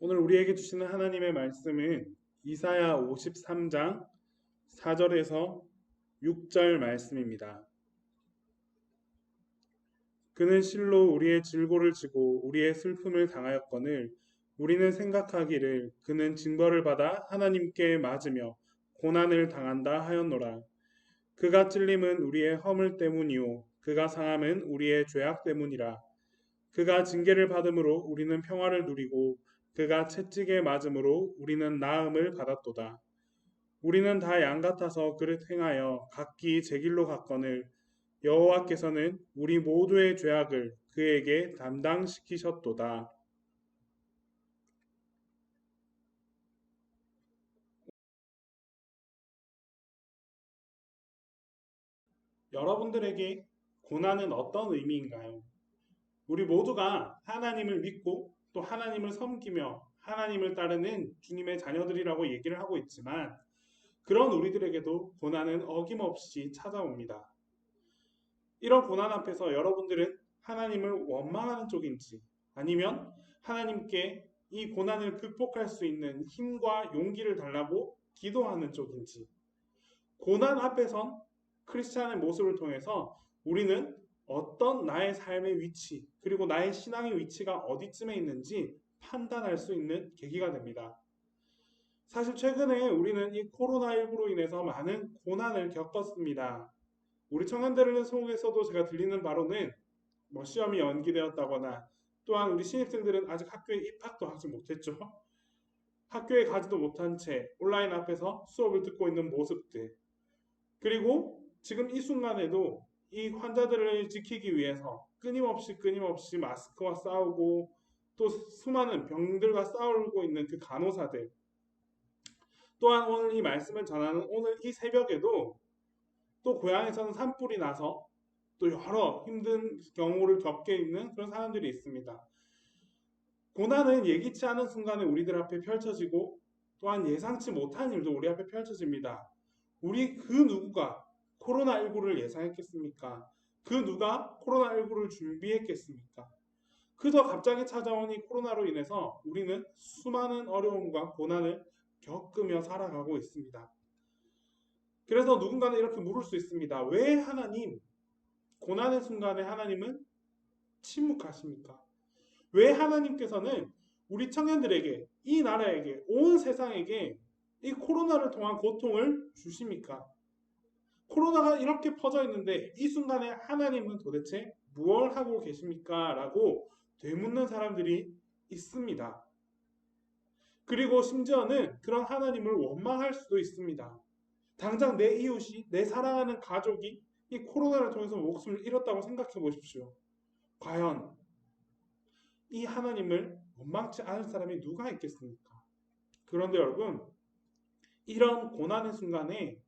오늘 우리에게 주시는 하나님의 말씀은 이사야 53장 4절에서 6절 말씀입니다. 그는 실로 우리의 질고를 지고 우리의 슬픔을 당하였거늘 우리는 생각하기를 그는 징벌을 받아 하나님께 맞으며 고난을 당한다 하였노라. 그가 찔림은 우리의 허물 때문이요 그가 상함은 우리의 죄악 때문이라. 그가 징계를 받음으로 우리는 평화를 누리고 그가 채찍에 맞음으로 우리는 나음을 받았도다. 우리는 다 양 같아서 그릇 행하여 각기 제 길로 갔거늘 여호와께서는 우리 모두의 죄악을 그에게 담당시키셨도다. 여러분들에게 고난은 어떤 의미인가요? 우리 모두가 하나님을 믿고 또 하나님을 섬기며 하나님을 따르는 주님의 자녀들이라고 얘기를 하고 있지만 그런 우리들에게도 고난은 어김없이 찾아옵니다. 이런 고난 앞에서 여러분들은 하나님을 원망하는 쪽인지 아니면 하나님께 이 고난을 극복할 수 있는 힘과 용기를 달라고 기도하는 쪽인지 고난 앞에선 크리스찬의 모습을 통해서 우리는 어떤 나의 삶의 위치 그리고 나의 신앙의 위치가 어디쯤에 있는지 판단할 수 있는 계기가 됩니다. 사실 최근에 우리는 이 코로나19로 인해서 많은 고난을 겪었습니다. 우리 청년들을 속에서도 제가 들리는 바로는 시험이 연기되었다거나 또한 우리 신입생들은 아직 학교에 입학도 하지 못했죠. 학교에 가지도 못한 채 온라인 앞에서 수업을 듣고 있는 모습들 그리고 지금 이 순간에도 이 환자들을 지키기 위해서 끊임없이 마스크와 싸우고 또 수많은 병들과 싸우고 있는 그 간호사들 또한 오늘 이 말씀을 전하는 오늘 이 새벽에도 또 고향에서는 산불이 나서 또 여러 힘든 경우를 겪게 있는 그런 사람들이 있습니다. 고난은 예기치 않은 순간에 우리들 앞에 펼쳐지고 또한 예상치 못한 일도 우리 앞에 펼쳐집니다. 우리 그 누구가 코로나19를 예상했겠습니까? 그 누가 코로나19를 준비했겠습니까? 그저 갑자기 찾아온 이 코로나로 인해서 우리는 수많은 어려움과 고난을 겪으며 살아가고 있습니다. 그래서 누군가는 이렇게 물을 수 있습니다. 왜 하나님, 고난의 순간에 하나님은 침묵하십니까? 왜 하나님께서는 우리 청년들에게, 이 나라에게, 온 세상에게 이 코로나를 통한 고통을 주십니까? 코로나가 이렇게 퍼져 있는데 이 순간에 하나님은 도대체 무엇을 하고 계십니까? 라고 되묻는 사람들이 있습니다. 그리고 심지어는 그런 하나님을 원망할 수도 있습니다. 당장 내 이웃이, 내 사랑하는 가족이 이 코로나를 통해서 목숨을 잃었다고 생각해 보십시오. 과연 이 하나님을 원망치 않을 사람이 누가 있겠습니까? 그런데 여러분, 이런 고난의 순간에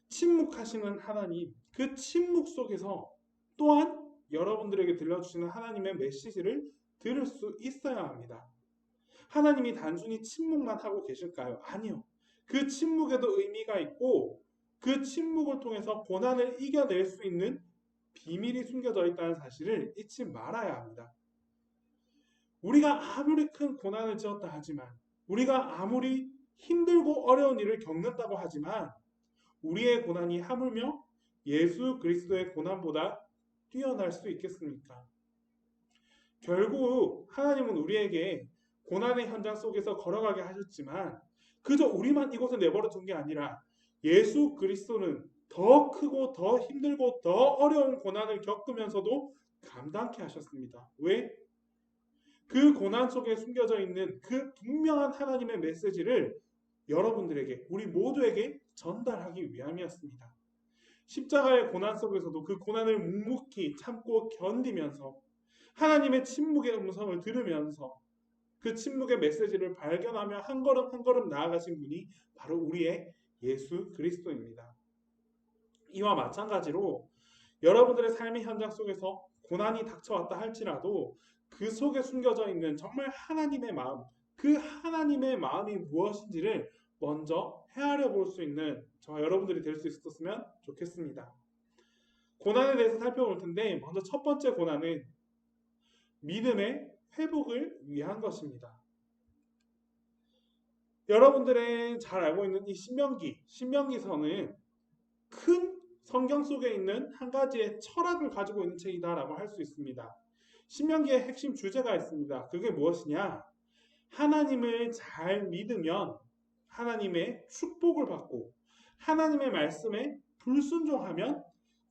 침묵하시는 하나님, 그 침묵 속에서 또한 여러분들에게 들려주시는 하나님의 메시지를 들을 수 있어야 합니다. 하나님이 단순히 침묵만 하고 계실까요? 아니요. 그 침묵에도 의미가 있고 그 침묵을 통해서 고난을 이겨낼 수 있는 비밀이 숨겨져 있다는 사실을 잊지 말아야 합니다. 우리가 아무리 큰 고난을 지었다 하지만 우리가 아무리 힘들고 어려운 일을 겪는다고 하지만 우리의 고난이 하물며 예수 그리스도의 고난보다 뛰어날 수 있겠습니까? 결국 하나님은 우리에게 고난의 현장 속에서 걸어가게 하셨지만 그저 우리만 이곳에 내버려 둔 게 아니라 예수 그리스도는 더 크고 더 힘들고 더 어려운 고난을 겪으면서도 감당케 하셨습니다. 왜? 그 고난 속에 숨겨져 있는 그 분명한 하나님의 메시지를 여러분들에게, 우리 모두에게 전달하기 위함이었습니다. 십자가의 고난 속에서도 그 고난을 묵묵히 참고 견디면서 하나님의 침묵의 음성을 들으면서 그 침묵의 메시지를 발견하며 한 걸음 한 걸음 나아가신 분이 바로 우리의 예수 그리스도입니다. 이와 마찬가지로 여러분들의 삶의 현장 속에서 고난이 닥쳐왔다 할지라도 그 속에 숨겨져 있는 정말 하나님의 마음, 그 하나님의 마음이 무엇인지를 먼저 헤아려 볼 수 있는 저와 여러분들이 될 수 있었으면 좋겠습니다. 고난에 대해서 살펴볼 텐데 먼저 첫 번째 고난은 믿음의 회복을 위한 것입니다. 여러분들의 잘 알고 있는 이 신명기서는 큰 성경 속에 있는 한 가지의 철학을 가지고 있는 책이다라고 할 수 있습니다. 신명기의 핵심 주제가 있습니다. 그게 무엇이냐? 하나님을 잘 믿으면 하나님의 축복을 받고 하나님의 말씀에 불순종하면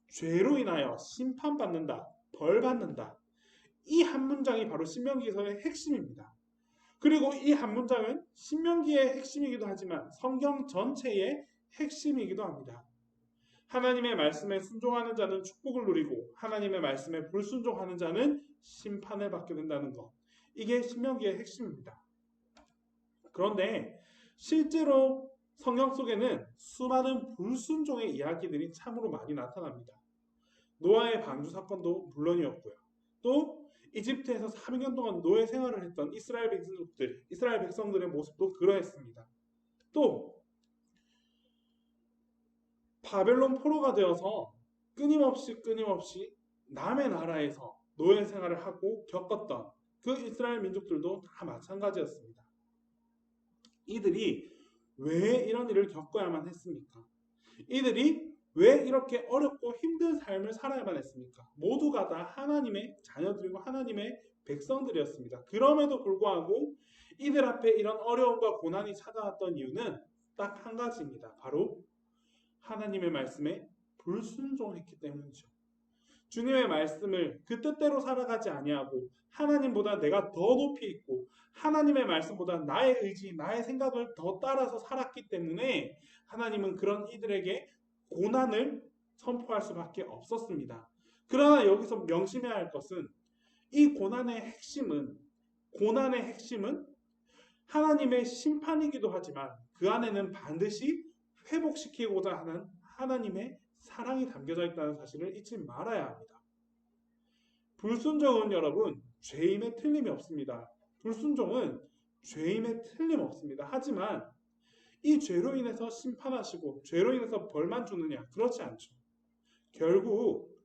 죄로 인하여 심판받는다, 벌 받는다. 이 한 문장이 바로 신명기서의 핵심입니다. 그리고 이 한 문장은 신명기의 핵심이기도 하지만 성경 전체의 핵심이기도 합니다. 하나님의 말씀에 순종하는 자는 축복을 누리고 하나님의 말씀에 불순종하는 자는 심판을 받게 된다는 것. 이게 신명기의 핵심입니다. 그런데 실제로 성경 속에는 수많은 불순종의 이야기들이 참으로 많이 나타납니다. 노아의 방주 사건도 물론이었고요. 또 이집트에서 400년 동안 노예 생활을 했던 이스라엘 백성들의 모습도 그러했습니다. 또 바벨론 포로가 되어서 끊임없이 남의 나라에서 노예 생활을 하고 겪었던 그 이스라엘 민족들도 다 마찬가지였습니다. 이들이 왜 이런 일을 겪어야만 했습니까? 이들이 왜 이렇게 어렵고 힘든 삶을 살아야만 했습니까? 모두가 다 하나님의 자녀들이고 하나님의 백성들이었습니다. 그럼에도 불구하고 이들 앞에 이런 어려움과 고난이 찾아왔던 이유는 딱 한 가지입니다. 바로 하나님의 말씀에 불순종했기 때문이죠. 주님의 말씀을 그 뜻대로 살아가지 아니하고 하나님보다 내가 더 높이 있고 하나님의 말씀보다 나의 의지, 나의 생각을 더 따라서 살았기 때문에 하나님은 그런 이들에게 고난을 선포할 수밖에 없었습니다. 그러나 여기서 명심해야 할 것은 이 고난의 핵심은 하나님의 심판이기도 하지만 그 안에는 반드시 회복시키고자 하는 하나님의 사랑이 담겨져 있다는 사실을 잊지 말아야 합니다. 불순종은 여러분 죄임에 틀림이 없습니다. 불순종은 죄임에 틀림없습니다. 하지만 이 죄로 인해서 심판하시고 죄로 인해서 벌만 주느냐? 그렇지 않죠. 결국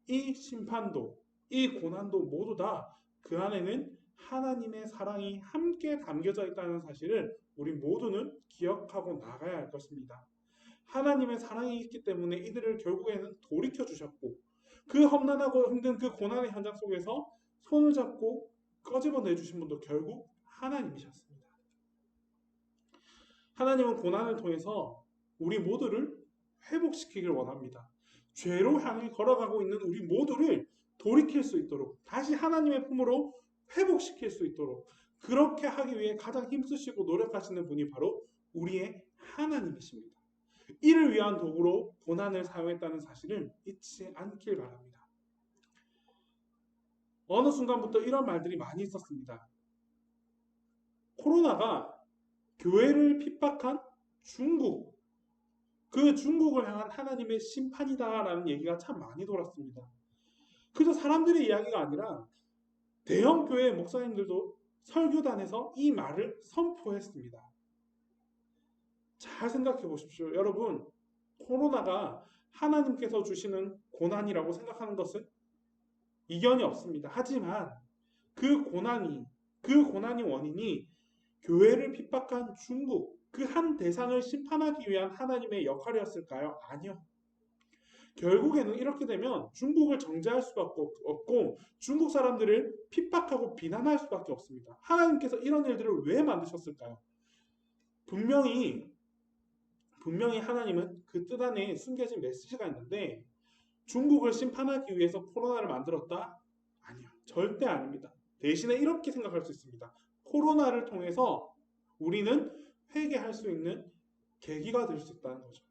이 심판도 이 고난도 모두 다 그 안에는 하나님의 사랑이 함께 담겨져 있다는 사실을 우리 모두는 기억하고 나가야 할 것입니다. 하나님의 사랑이 있기 때문에 이들을 결국에는 돌이켜 주셨고 그 험난하고 힘든 그 고난의 현장 속에서 손을 잡고 꺼집어내 주신 분도 결국 하나님이셨습니다. 하나님은 고난을 통해서 우리 모두를 회복시키길 원합니다. 죄로 향해 걸어가고 있는 우리 모두를 돌이킬 수 있도록 다시 하나님의 품으로 회복시킬 수 있도록 그렇게 하기 위해 가장 힘쓰시고 노력하시는 분이 바로 우리의 하나님이십니다. 이를 위한 도구로 고난을 사용했다는 사실을 잊지 않길 바랍니다. 어느 순간부터 이런 말들이 많이 있었습니다. 코로나가 교회를 핍박한 중국, 그 중국을 향한 하나님의 심판이다라는 얘기가 참 많이 돌았습니다. 그저 사람들의 이야기가 아니라 대형 교회 목사님들도 설교단에서 이 말을 선포했습니다. 잘 생각해 보십시오. 여러분, 코로나가 하나님께서 주시는 고난이라고 생각하는 것은 이견이 없습니다. 하지만 그 고난이 원인이 교회를 핍박한 중국, 그 한 대상을 심판하기 위한 하나님의 역할이었을까요? 아니요. 결국에는 이렇게 되면 중국을 정죄할 수밖에 없고 중국 사람들을 핍박하고 비난할 수밖에 없습니다. 하나님께서 이런 일들을 왜 만드셨을까요? 분명히 하나님은 그 뜻 안에 숨겨진 메시지가 있는데 중국을 심판하기 위해서 코로나를 만들었다? 아니요. 절대 아닙니다. 대신에 이렇게 생각할 수 있습니다. 코로나를 통해서 우리는 회개할 수 있는 계기가 될 수 있다는 거죠.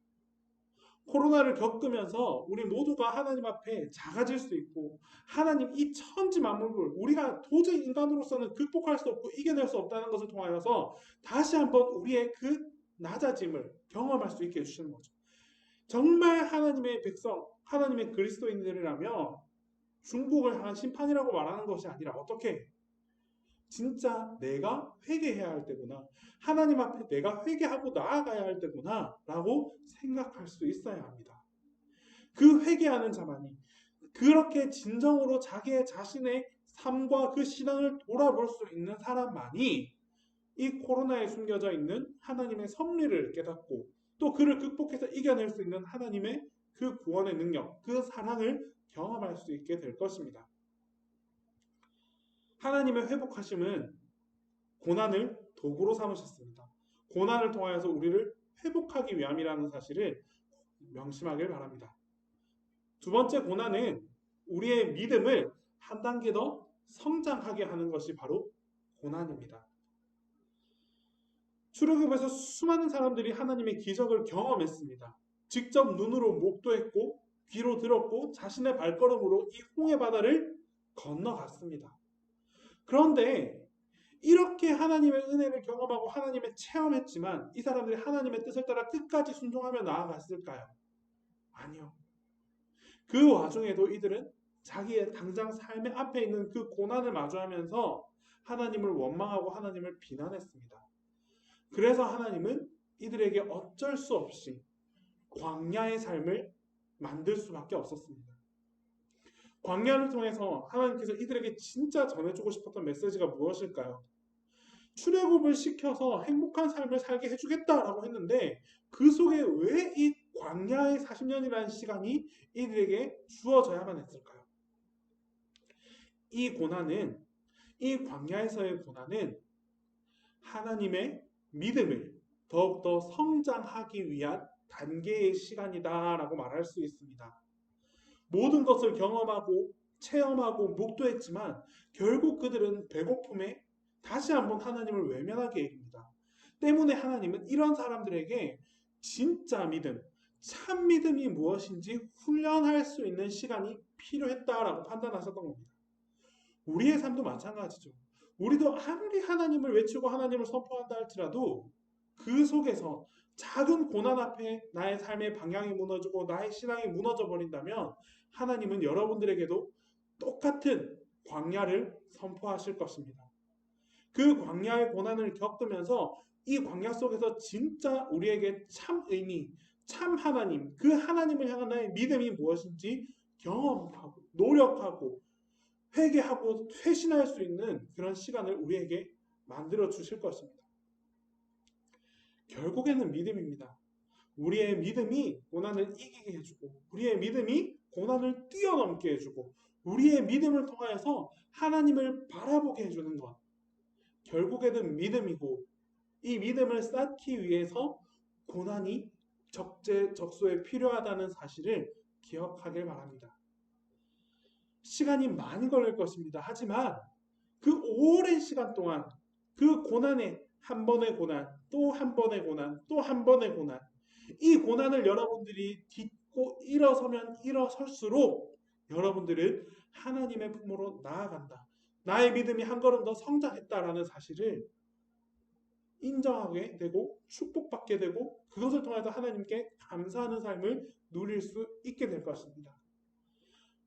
코로나를 겪으면서 우리 모두가 하나님 앞에 작아질 수 있고 하나님 이 천지 만물을 우리가 도저히 인간으로서는 극복할 수 없고 이겨낼 수 없다는 것을 통하여서 다시 한번 우리의 그 낮아짐을 경험할 수 있게 해주시는 거죠. 정말 하나님의 백성, 하나님의 그리스도인들이라면 중국을 향한 심판이라고 말하는 것이 아니라 어떻게? 진짜 내가 회개해야 할 때구나. 하나님 앞에 내가 회개하고 나아가야 할 때구나 라고 생각할 수 있어야 합니다. 그 회개하는 자만이 그렇게 진정으로 자기의 자신의 삶과 그 신앙을 돌아볼 수 있는 사람만이 이 코로나에 숨겨져 있는 하나님의 섭리를 깨닫고 또 그를 극복해서 이겨낼 수 있는 하나님의 그 구원의 능력, 그 사랑을 경험할 수 있게 될 것입니다. 하나님의 회복하심은 고난을 도구로 삼으셨습니다. 고난을 통하여서 우리를 회복하기 위함이라는 사실을 명심하길 바랍니다. 두 번째 고난은 우리의 믿음을 한 단계 더 성장하게 하는 것이 바로 고난입니다. 출애굽에서 수많은 사람들이 하나님의 기적을 경험했습니다. 직접 눈으로 목도했고 귀로 들었고 자신의 발걸음으로 이 홍해 바다를 건너갔습니다. 그런데 이렇게 하나님의 은혜를 경험하고 하나님의 체험했지만 이 사람들이 하나님의 뜻을 따라 끝까지 순종하며 나아갔을까요? 아니요. 그 와중에도 이들은 자기의 당장 삶의 앞에 있는 그 고난을 마주하면서 하나님을 원망하고 하나님을 비난했습니다. 그래서 하나님은 이들에게 어쩔 수 없이 광야의 삶을 만들 수밖에 없었습니다. 광야를 통해서 하나님께서 이들에게 진짜 전해주고 싶었던 메시지가 무엇일까요? 출애굽을 시켜서 행복한 삶을 살게 해주겠다라고 했는데 그 속에 왜 이 광야의 40년이라는 시간이 이들에게 주어져야만 했을까요? 이 고난은, 이 광야에서의 고난은 하나님의 믿음을 더욱더 성장하기 위한 단계의 시간이다라고 말할 수 있습니다. 모든 것을 경험하고 체험하고 목도했지만 결국 그들은 배고픔에 다시 한번 하나님을 외면하게 이릅니다. 때문에 하나님은 이런 사람들에게 진짜 믿음, 참 믿음이 무엇인지 훈련할 수 있는 시간이 필요했다라고 판단하셨던 겁니다. 우리의 삶도 마찬가지죠. 우리도 아무리 하나님을 외치고 하나님을 선포한다 할지라도 그 속에서 작은 고난 앞에 나의 삶의 방향이 무너지고 나의 신앙이 무너져 버린다면 하나님은 여러분들에게도 똑같은 광야를 선포하실 것입니다. 그 광야의 고난을 겪으면서 이 광야 속에서 진짜 우리에게 참 의미, 참 하나님, 그 하나님을 향한 나의 믿음이 무엇인지 경험하고 노력하고 회개하고 회신할 수 있는 그런 시간을 우리에게 만들어 주실 것입니다. 결국에는 믿음입니다. 우리의 믿음이 고난을 이기게 해주고 우리의 믿음이 고난을 뛰어넘게 해주고 우리의 믿음을 통하여서 하나님을 바라보게 해주는 것. 결국에는 믿음이고 이 믿음을 쌓기 위해서 고난이 적재적소에 필요하다는 사실을 기억하길 바랍니다. 시간이 많이 걸릴 것입니다. 하지만 그 오랜 시간 동안 그 고난에 한 번의 고난, 또 한 번의 고난, 또 한 번의 고난, 이 고난을 여러분들이 딛고 일어서면 일어설수록 여러분들은 하나님의 품으로 나아간다. 나의 믿음이 한 걸음 더 성장했다라는 사실을 인정하게 되고 축복받게 되고 그것을 통해서 하나님께 감사하는 삶을 누릴 수 있게 될 것입니다.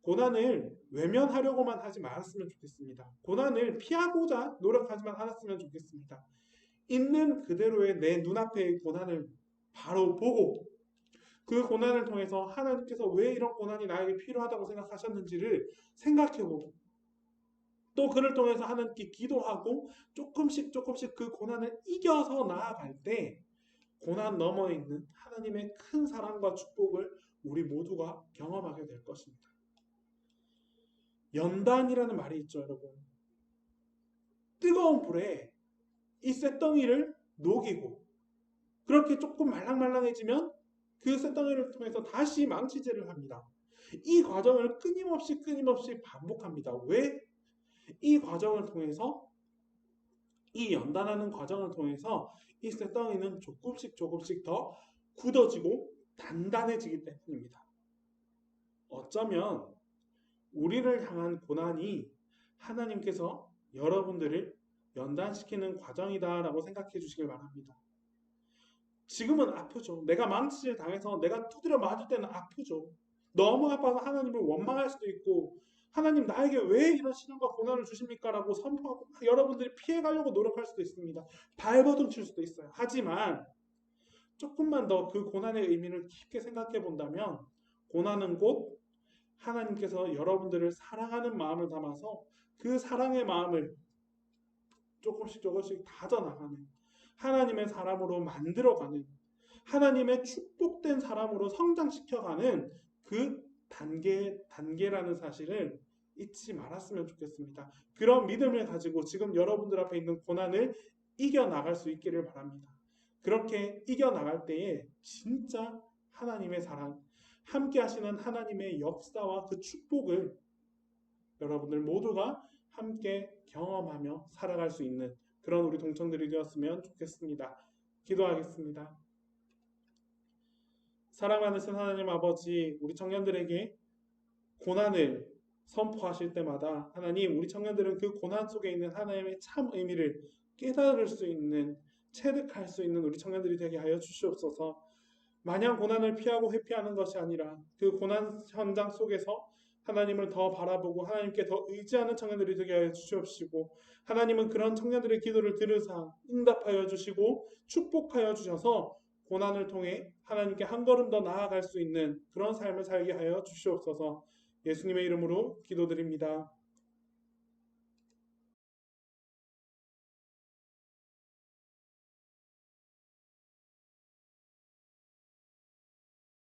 고난을 외면하려고만 하지 말았으면 좋겠습니다. 고난을 피하고자 노력하지만 않았으면 좋겠습니다. 있는 그대로의 내 눈앞의 고난을 바로 보고 그 고난을 통해서 하나님께서 왜 이런 고난이 나에게 필요하다고 생각하셨는지를 생각해보고 또 그를 통해서 하나님께 기도하고 조금씩 그 고난을 이겨서 나아갈 때 고난 너머에 있는 하나님의 큰 사랑과 축복을 우리 모두가 경험하게 될 것입니다. 연단이라는 말이 있죠, 여러분. 뜨거운 불에 이 쇳덩이를 녹이고 그렇게 조금 말랑말랑해지면 그 쇳덩이를 통해서 다시 망치질을 합니다. 이 과정을 끊임없이 반복합니다. 왜? 이 과정을 통해서 이 연단하는 과정을 통해서 이 쇳덩이는 조금씩 더 굳어지고 단단해지기 때문입니다. 어쩌면 우리를 향한 고난이 하나님께서 여러분들을 연단시키는 과정이다라고 생각해 주시길 바랍니다. 지금은 아프죠. 내가 망치질 당해서 내가 두드려 맞을 때는 아프죠. 너무 아파서 하나님을 원망할 수도 있고 하나님 나에게 왜 이런 시련과 고난을 주십니까? 라고 선포하고 여러분들이 피해가려고 노력할 수도 있습니다. 발버둥 칠 수도 있어요. 하지만 조금만 더 그 고난의 의미를 깊게 생각해 본다면 고난은 곧 하나님께서 여러분들을 사랑하는 마음을 담아서 그 사랑의 마음을 조금씩 조금씩 다져나가는 하나님의 사람으로 만들어가는 하나님의 축복된 사람으로 성장시켜가는 그 단계라는 사실을 잊지 말았으면 좋겠습니다. 그런 믿음을 가지고 지금 여러분들 앞에 있는 고난을 이겨나갈 수 있기를 바랍니다. 그렇게 이겨나갈 때에 진짜 하나님의 사랑, 함께 하시는 하나님의 역사와 그 축복을 여러분들 모두가 함께 경험하며 살아갈 수 있는 그런 우리 동청들이 되었으면 좋겠습니다. 기도하겠습니다. 사랑 많으신 하나님 아버지, 우리 청년들에게 고난을 선포하실 때마다 하나님, 우리 청년들은 그 고난 속에 있는 하나님의 참 의미를 깨달을 수 있는, 체득할 수 있는 우리 청년들이 되게 하여 주시옵소서. 마냥 고난을 피하고 회피하는 것이 아니라 그 고난 현장 속에서 하나님을 더 바라보고 하나님께 더 의지하는 청년들이 되게 하여 주시옵시고, 하나님은 그런 청년들의 기도를 들으사 응답하여 주시고 축복하여 주셔서 고난을 통해 하나님께 한 걸음 더 나아갈 수 있는 그런 삶을 살게 하여 주시옵소서. 예수님의 이름으로 기도드립니다.